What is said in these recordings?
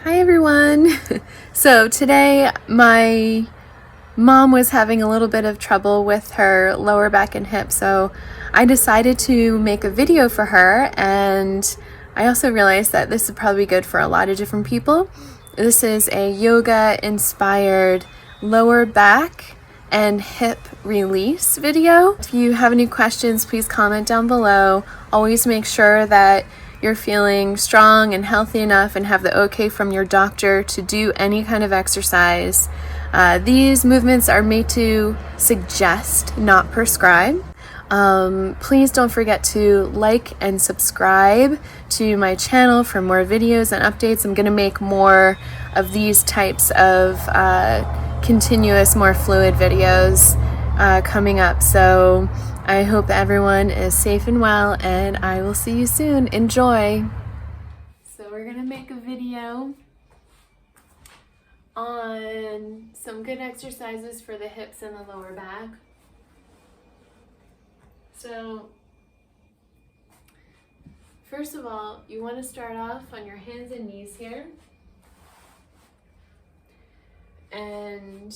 Hi everyone! So today my mom was having a little bit of trouble with her lower back and hip, so I decided to make a video for her, and I also realized that this would probably be good for a lot of different people. This is a yoga inspired lower back and hip release video. If you have any questions, please comment down below. Always make sure that you're feeling strong and healthy enough and have the okay from your doctor to do any kind of exercise. These movements are made to suggest, not prescribe. Please don't forget to like and subscribe to my channel for more videos and updates. I'm going to make more of these types of continuous, more fluid videos coming up. So I hope everyone is safe and well, and I will see you soon. Enjoy! So we're going to make a video on some good exercises for the hips and the lower back. So first of all, you want to start off on your hands and knees here, and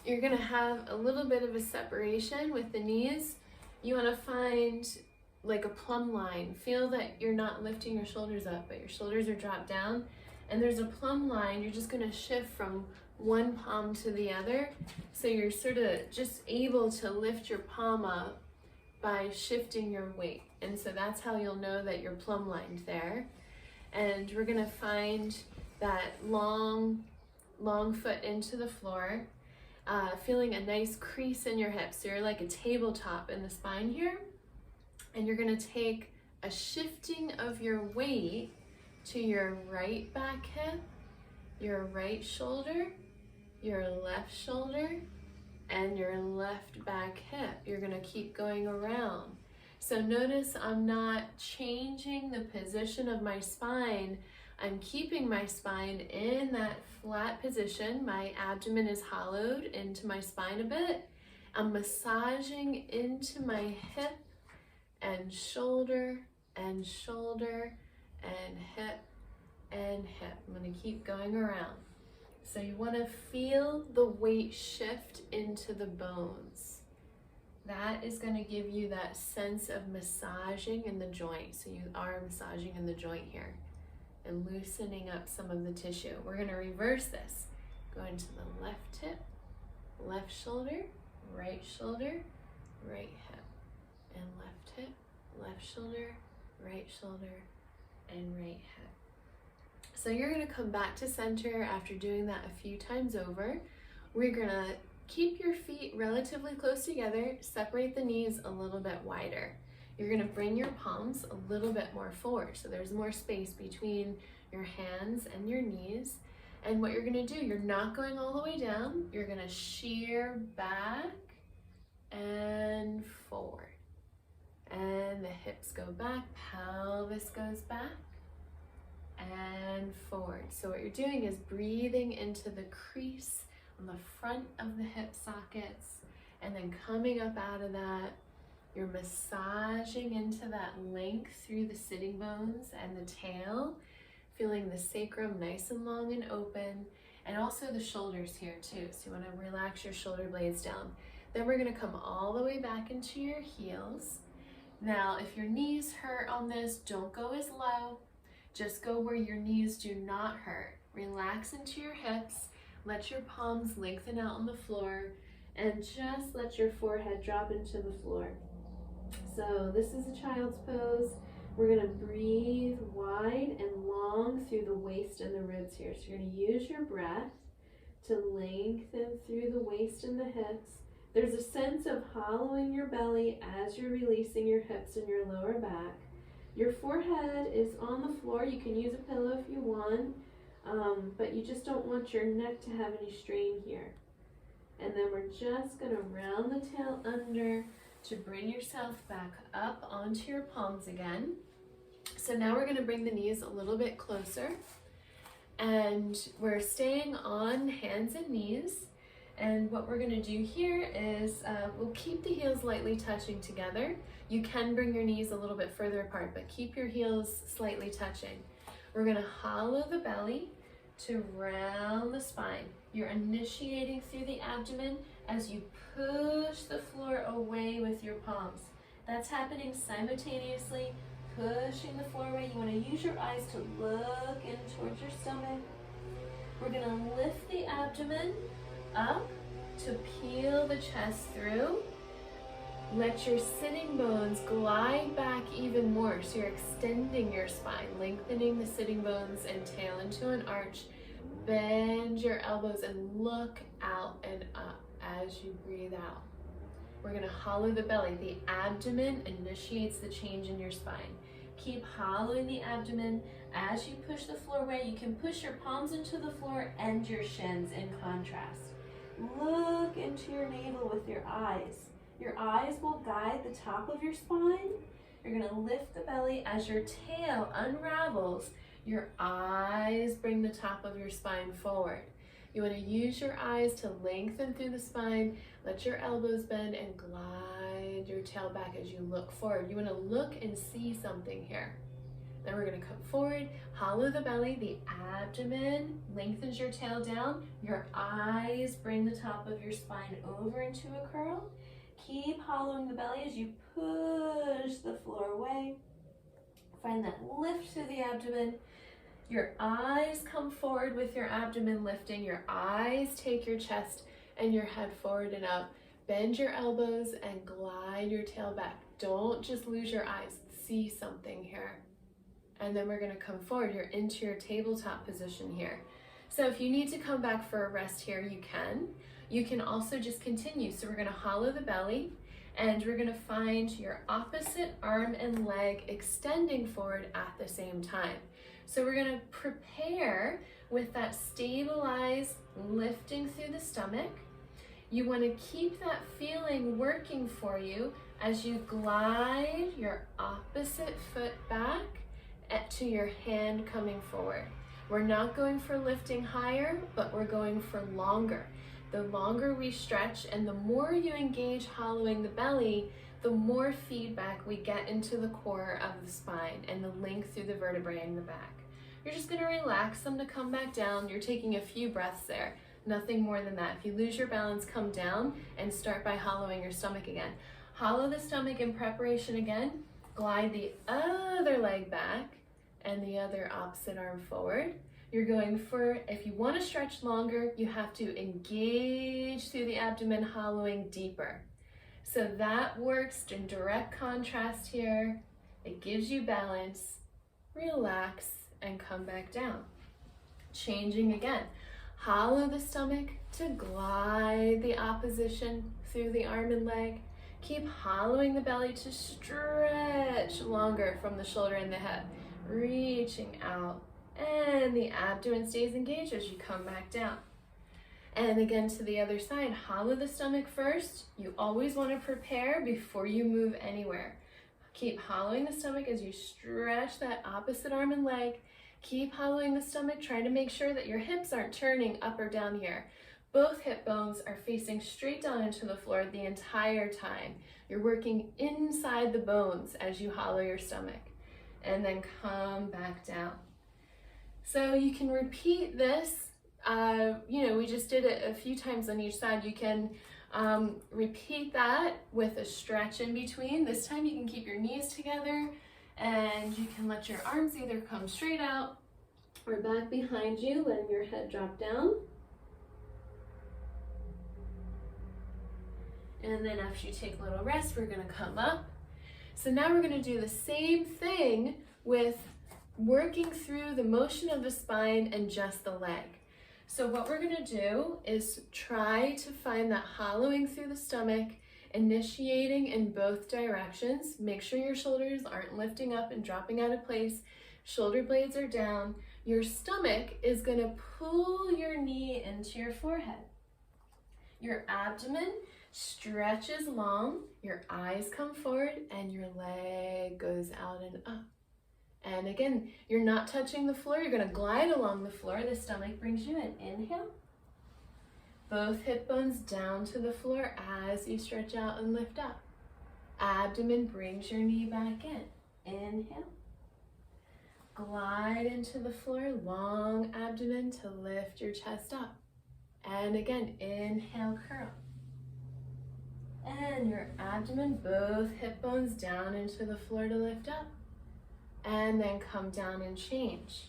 you're going to have a little bit of a separation with the knees. You want to find like a plumb line. Feel that you're not lifting your shoulders up, but your shoulders are dropped down, and there's a plumb line. You're just going to shift from one palm to the other, so you're sort of just able to lift your palm up by shifting your weight. And so that's how you'll know that you're plumb lined there. And we're going to find that long foot into the floor, feeling a nice crease in your hips. So you're like a tabletop in the spine here, and you're going to take a shifting of your weight to your right back hip, your right shoulder, your left shoulder, and your left back hip. You're going to keep going around. So notice I'm not changing the position of my spine. I'm keeping my spine in that flat position. My abdomen is hollowed into my spine a bit. I'm massaging into my hip and shoulder and shoulder and hip and hip. I'm going to keep going around. So you want to feel the weight shift into the bones. That is going to give you that sense of massaging in the joint. So you are massaging in the joint here and loosening up some of the tissue. We're going to reverse this. Go into the left hip, left shoulder, right hip, and left hip, left shoulder, and right hip. So you're going to come back to center after doing that a few times over. We're going to keep your feet relatively close together, separate the knees a little bit wider. You're going to bring your palms a little bit more forward, so there's more space between your hands and your knees. And what you're going to do, you're not going all the way down. You're going to shear back and forward. And the hips go back, pelvis goes back and forward. So what you're doing is breathing into the crease on the front of the hip sockets, and then coming up out of that, you're massaging into that length through the sitting bones and the tail, feeling the sacrum nice and long and open, and also the shoulders here too. So you want to relax your shoulder blades down. Then we're going to come all the way back into your heels. Now, if your knees hurt on this, don't go as low. Just go where your knees do not hurt. Relax into your hips. Let your palms lengthen out on the floor, and just let your forehead drop into the floor. So this is a child's pose. We're going to breathe wide and long through the waist and the ribs here. So you're going to use your breath to lengthen through the waist and the hips. There's a sense of hollowing your belly as you're releasing your hips and your lower back. Your forehead is on the floor. You can use a pillow if you want, but you just don't want your neck to have any strain here. And then we're just going to round the tail under to bring yourself back up onto your palms again. So now we're going to bring the knees a little bit closer, and we're staying on hands and knees. And what we're going to do here is we'll keep the heels lightly touching together. You can bring your knees a little bit further apart, but keep your heels slightly touching. We're gonna hollow the belly to round the spine. You're initiating through the abdomen as you push the floor away with your palms. That's happening simultaneously, pushing the floor away. You want to use your eyes to look in towards your stomach. We're going to lift the abdomen up to peel the chest through. Let your sitting bones glide back even more. So you're extending your spine, lengthening the sitting bones and tail into an arch. Bend your elbows and look out and up as you breathe out. We're going to hollow the belly. The abdomen initiates the change in your spine. Keep hollowing the abdomen. As you push the floor away, you can push your palms into the floor and your shins in contrast. Look into your navel with your eyes. Your eyes will guide the top of your spine. You're going to lift the belly as your tail unravels. Your eyes bring the top of your spine forward. You want to use your eyes to lengthen through the spine. Let your elbows bend and glide your tail back as you look forward. You want to look and see something here. Then we're going to come forward, hollow the belly, the abdomen lengthens your tail down. Your eyes bring the top of your spine over into a curl. Keep hollowing the belly as you push the floor away. Find that lift through the abdomen. Your eyes come forward with your abdomen lifting. Your eyes take your chest and your head forward and up. Bend your elbows and glide your tail back. Don't just lose your eyes. See something here. And then we're going to come forward. You're into your tabletop position here. So if you need to come back for a rest here, you can. You can also just continue. So we're going to hollow the belly and we're going to find your opposite arm and leg extending forward at the same time. So we're going to prepare with that stabilized lifting through the stomach. You want to keep that feeling working for you as you glide your opposite foot back to your hand coming forward. We're not going for lifting higher, but we're going for longer. The longer we stretch and the more you engage hollowing the belly, the more feedback we get into the core of the spine and the length through the vertebrae in the back. You're just going to relax them to come back down. You're taking a few breaths there, nothing more than that. If you lose your balance, come down and start by hollowing your stomach again. Hollow the stomach in preparation again. Glide the other leg back and the other opposite arm forward. You're going for, if you want to stretch longer, you have to engage through the abdomen, hollowing deeper. So that works in direct contrast here. It gives you balance. Relax and come back down. Changing again. Hollow the stomach to glide the opposition through the arm and leg. Keep hollowing the belly to stretch longer from the shoulder and the head. Reaching out. And the abdomen stays engaged as you come back down. And again to the other side, hollow the stomach first. You always want to prepare before you move anywhere. Keep hollowing the stomach as you stretch that opposite arm and leg. Keep hollowing the stomach, trying to make sure that your hips aren't turning up or down here. Both hip bones are facing straight down into the floor the entire time. You're working inside the bones as you hollow your stomach. And then come back down. So you can repeat this, we just did it a few times on each side. You can repeat that with a stretch in between. This time you can keep your knees together and you can let your arms either come straight out or back behind you, letting your head drop down. And then after you take a little rest, we're going to come up. So now we're going to do the same thing with working through the motion of the spine and just the leg. So what we're going to do is try to find that hollowing through the stomach, initiating in both directions. Make sure your shoulders aren't lifting up and dropping out of place. Shoulder blades are down. Your stomach is going to pull your knee into your forehead. Your abdomen stretches long, your eyes come forward, and your leg goes out and up. And again, you're not touching the floor. You're going to glide along the floor. The stomach brings you in. Inhale. Both hip bones down to the floor as you stretch out and lift up. Abdomen brings your knee back in. Inhale. glide into the floor, long abdomen to lift your chest up. And again, inhale, curl. And your abdomen, both hip bones down into the floor to lift up. And then come down and change.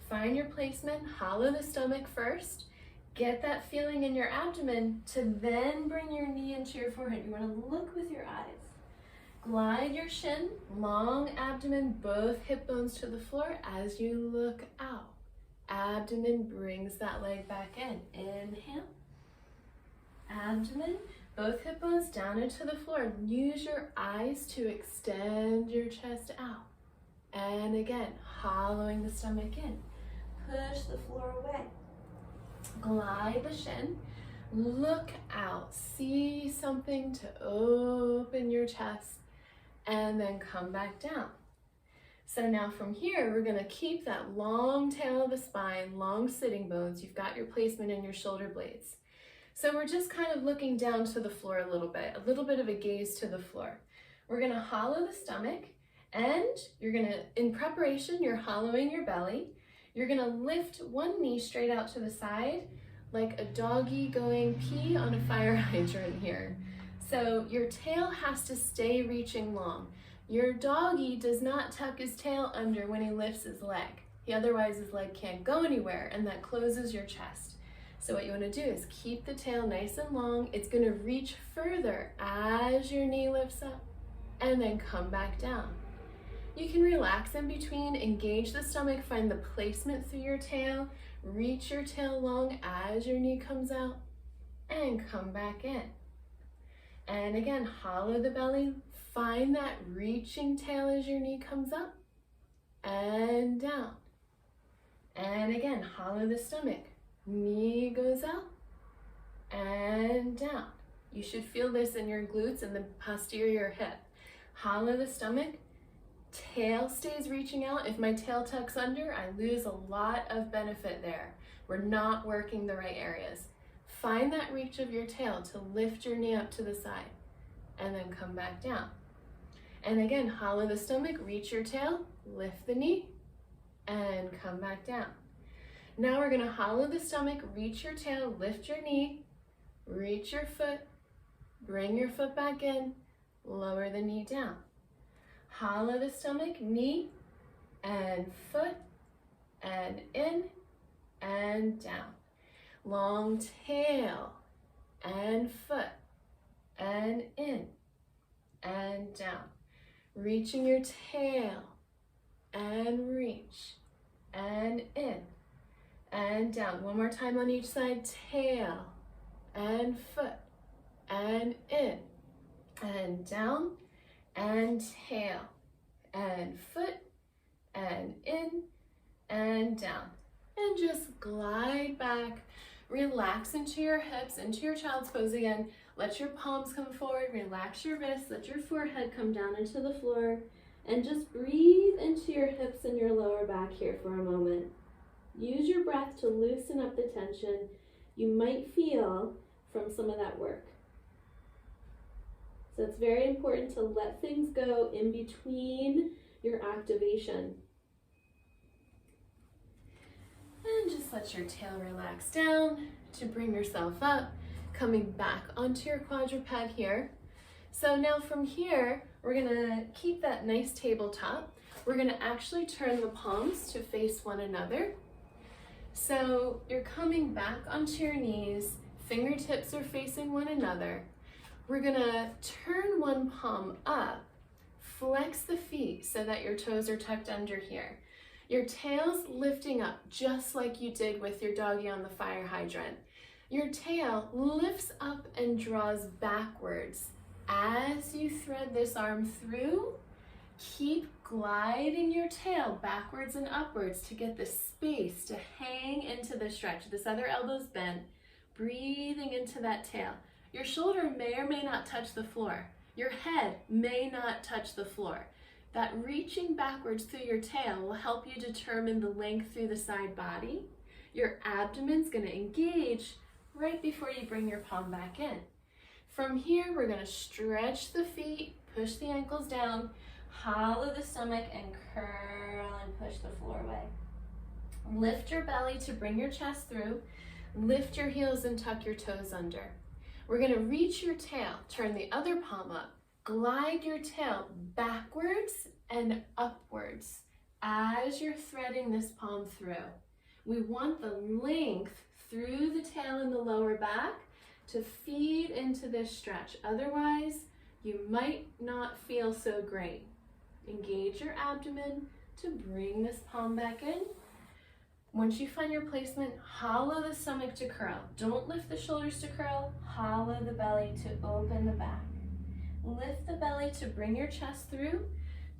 Find your placement, hollow the stomach first. Get that feeling in your abdomen to then bring your knee into your forehead. You want to look with your eyes. Glide your shin, long abdomen, both hip bones to the floor as you look out. Abdomen brings that leg back in. Inhale. Abdomen, both hip bones down into the floor. Use your eyes to extend your chest out. And again, hollowing the stomach in. Push the floor away. Glide the shin. Look out. See something to open your chest. And then come back down. So now from here, we're gonna keep that long tail of the spine, long sitting bones. You've got your placement in your shoulder blades. So we're just kind of looking down to the floor a little bit of a gaze to the floor. We're gonna hollow the stomach, and you're gonna, in preparation, you're hollowing your belly. You're gonna lift one knee straight out to the side, like a doggy going pee on a fire hydrant here. So your tail has to stay reaching long. Your doggy does not tuck his tail under when he lifts his leg. Otherwise his leg can't go anywhere, and that closes your chest. So what you want to do is keep the tail nice and long. It's going to reach further as your knee lifts up, and then come back down. You can relax in between, engage the stomach, find the placement through your tail, reach your tail long as your knee comes out, and come back in. And again, hollow the belly, find that reaching tail as your knee comes up and down. And again, hollow the stomach, knee goes up and down. You should feel this in your glutes and the posterior hip. Hollow the stomach, tail stays reaching out. If my tail tucks under, I lose a lot of benefit there. We're not working the right areas. Find that reach of your tail to lift your knee up to the side and then come back down. And again, hollow the stomach, reach your tail, lift the knee, and come back down. Now we're gonna hollow the stomach, reach your tail, lift your knee, reach your foot, bring your foot back in, lower the knee down. Hollow the stomach, knee, and foot, and in, and down. Long tail, and foot, and in, and down. Reaching your tail, and reach, and in, and down. One more time on each side, tail, and foot, and in, and down, and tail, and foot, and in, and down. And just glide back. Relax into your hips, into your child's pose again. Let your palms come forward, relax your wrists, let your forehead come down into the floor, and just breathe into your hips and your lower back here for a moment. Use your breath to loosen up the tension you might feel from some of that work. So it's very important to let things go in between your activation. And just let your tail relax down to bring yourself up, coming back onto your quadruped here. So now from here, we're gonna keep that nice tabletop. We're gonna actually turn the palms to face one another. So you're coming back onto your knees, fingertips are facing one another. We're gonna turn one palm up, flex the feet so that your toes are tucked under here. Your tail's lifting up just like you did with your doggy on the fire hydrant. Your tail lifts up and draws backwards. As you thread this arm through, keep gliding your tail backwards and upwards to get the space to hang into the stretch. This other elbow's bent, breathing into that tail. Your shoulder may or may not touch the floor. Your head may not touch the floor. That reaching backwards through your tail will help you determine the length through the side body. Your abdomen's gonna engage right before you bring your palm back in. From here, we're gonna stretch the feet, push the ankles down, Hollow the stomach and curl and push the floor away. Lift your belly to bring your chest through. Lift your heels and tuck your toes under. We're gonna reach your tail, turn the other palm up. Glide your tail backwards and upwards as you're threading this palm through. We want the length through the tail and the lower back to feed into this stretch. Otherwise, you might not feel so great. Engage your abdomen to bring this palm back in. Once you find your placement, hollow the stomach to curl. Don't lift the shoulders to curl, hollow the belly to open the back. Lift the belly to bring your chest through,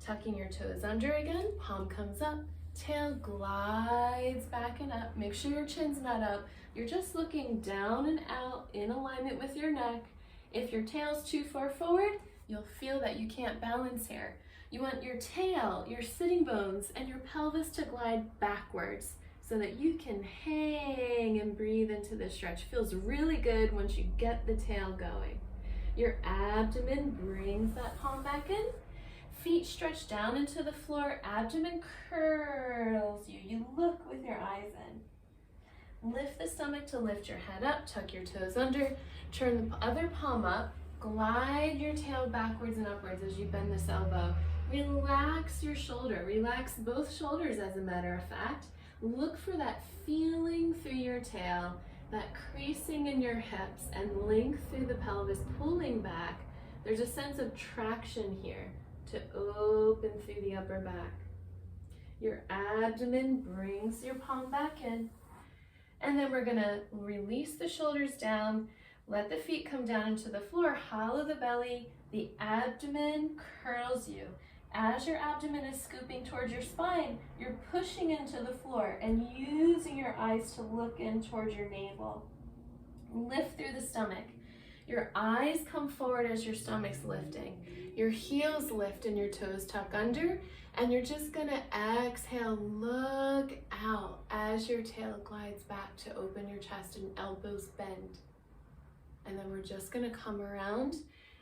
tucking your toes under again, palm comes up, tail glides back and up. Make sure your chin's not up. You're just looking down and out in alignment with your neck. If your tail's too far forward, you'll feel that you can't balance here. You want your tail, your sitting bones, and your pelvis to glide backwards so that you can hang and breathe into this stretch. Feels really good once you get the tail going. Your abdomen brings that palm back in. Feet stretch down into the floor, abdomen curls you. You look with your eyes in. Lift the stomach to lift your head up, tuck your toes under, turn the other palm up, glide your tail backwards and upwards as you bend this elbow. Relax your shoulder, relax both shoulders as a matter of fact. Look for that feeling through your tail, that creasing in your hips and length through the pelvis, pulling back. There's a sense of traction here to open through the upper back. Your abdomen brings your palm back in. And then we're gonna release the shoulders down, let the feet come down into the floor, hollow the belly, the abdomen curls you. As your abdomen is scooping towards your spine, you're pushing into the floor and using your eyes to look in towards your navel. Lift through the stomach. Your eyes come forward as your stomach's lifting. Your heels lift and your toes tuck under, and you're just gonna exhale, look out as your tail glides back to open your chest and elbows bend. And then we're just gonna come around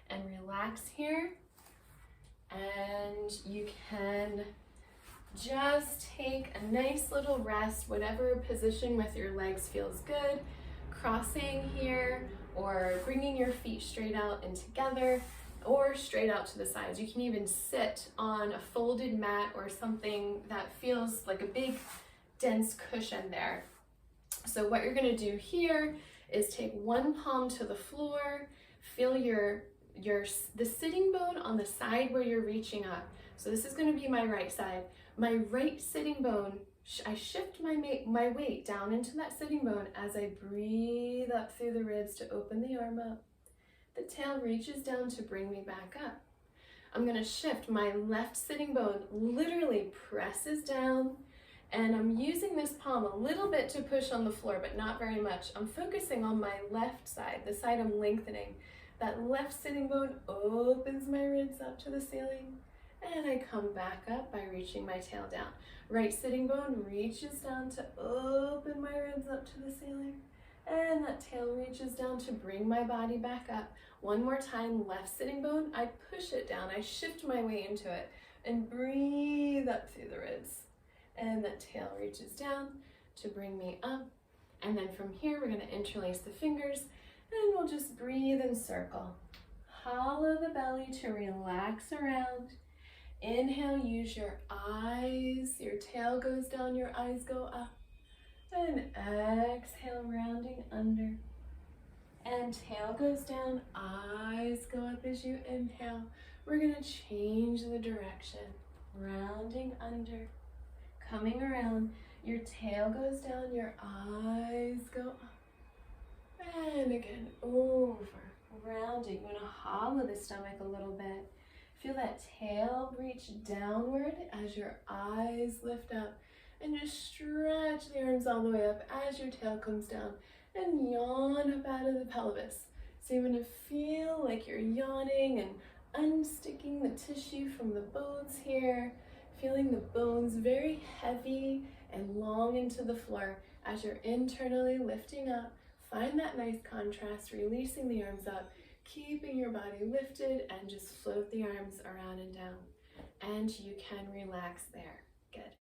and relax here. And you can just take a nice little rest, whatever position with your legs feels good. Crossing here, or bringing your feet straight out and together, or straight out to the sides. You can even sit on a folded mat or something that feels like a big, dense cushion there. So what you're gonna do here is take one palm to the floor, feel the sitting bone on the side where you're reaching up. So this is going to be my right side. My right sitting bone, I shift my weight down into that sitting bone as I breathe up through the ribs to open the arm up. The tail reaches down to bring me back up. I'm going to shift my left sitting bone, literally presses down, and I'm using this palm a little bit to push on the floor, but not very much. I'm focusing on my left side, the side I'm lengthening. That left sitting bone opens my ribs up to the ceiling, and I come back up by reaching my tail down. Right sitting bone reaches down to open my ribs up to the ceiling, and that tail reaches down to bring my body back up. One more time, left sitting bone, I push it down, I shift my weight into it, and breathe up through the ribs. And that tail reaches down to bring me up. And then from here, we're gonna interlace the fingers, and we'll just breathe and circle. Hollow the belly to relax around. Inhale, use your eyes. Your tail goes down, your eyes go up. And exhale, rounding under. And tail goes down, eyes go up as you inhale. We're gonna change the direction. Rounding under, coming around. Your tail goes down, your eyes go up. And again, over, rounding. You want to hollow the stomach a little bit. Feel that tail reach downward as your eyes lift up. And just stretch the arms all the way up as your tail comes down. And yawn up out of the pelvis. So you're going to feel like you're yawning and unsticking the tissue from the bones here. Feeling the bones very heavy and long into the floor as you're internally lifting up. Find that nice contrast, releasing the arms up, keeping your body lifted, and just float the arms around and down. and you can relax there. Good.